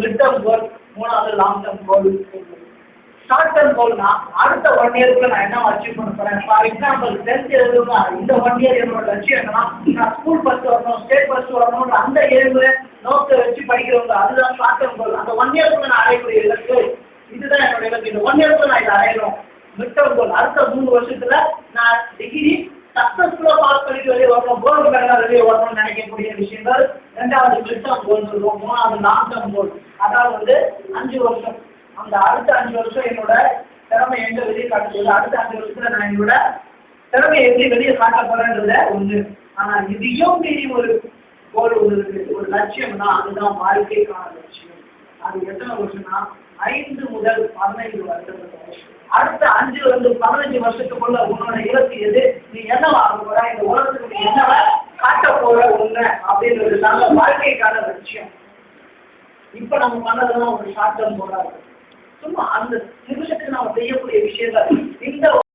Mid term goal, மூணாவது long term goal. Short term கோல்னா அடுத்த 1 இயர்க்குள்ள நான் என்ன அச்சீவ் பண்ண போறேன். ஃபார் எக்ஸாம்பிள் 10th எழுதுனா இந்த 1 இயர் என்னோட லட்சியம் என்னன்னா நான் ஸ்கூல் ஃபர்ஸ்ட் வரணும், ஸ்டேட் ஃபர்ஸ்ட் வரணும்ன்ற அந்த ஏரியாவில் நோக்கை வச்சு படிக்கிறவங்க அதுதான் ஷார்ட் டேர்ம் கோல். அந்த 1 இயர்க்குள்ள நான் அடையக்கூடிய இலக்கு இதுதான் என்னோட இலக்கு. இந்த 1 இயர்க்குள்ள நான் இதை அடையணும். மிட் டேர்ம் கோல் அடுத்த 3 வருஷத்துல நான் டிகிரி சக்சஸ்ஃபுல்லா பாஸ் பண்ணிட்டு வெளியே வரணும், கோல்டு மெடலா வெளியே வரணும்னு நினைக்கக்கூடிய விஷயங்கள். ரெண்டாவது மிட் டேர்ம் கோல் சொல்லுவோம். மூணாவது லாங் டேர்ம் கோல், அதாவது 5 வருஷம். அந்த அடுத்த 5 வருஷம் என்னோட திறமை எங்க வெளியே காட்டுறது, அடுத்த 5 வருஷத்துல நான் என்னோட திறமையை எப்படி வெளியே காட்ட போறேன்றத ஒண்ணு. ஆனா இதையும் மீறி ஒரு கோல் ஒன்று ஒரு லட்சியம்னா அதுதான் வாழ்க்கைக்கான லட்சியம். அது எத்தனை வருஷம்னா 5 முதல் 15 வருஷம். அடுத்த 5 வந்து 15 வருஷத்துக்குள்ள உன்னோட இலக்கு எது, நீ என்ன ஆக போற, இந்த உலகத்துக்கு நீ என்ன காட்ட போற ஒண்ணு அப்படின்றது நல்ல வாழ்க்கைக்கான லட்சியம். இப்ப நம்ம பண்ணதெல்லாம் ஒரு ஷார்ட் டேர்ம் கோலா இருக்கு. சும்மா அந்த நிமிஷத்துக்கு நம்ம செய்யக்கூடிய விஷயங்கள். இந்த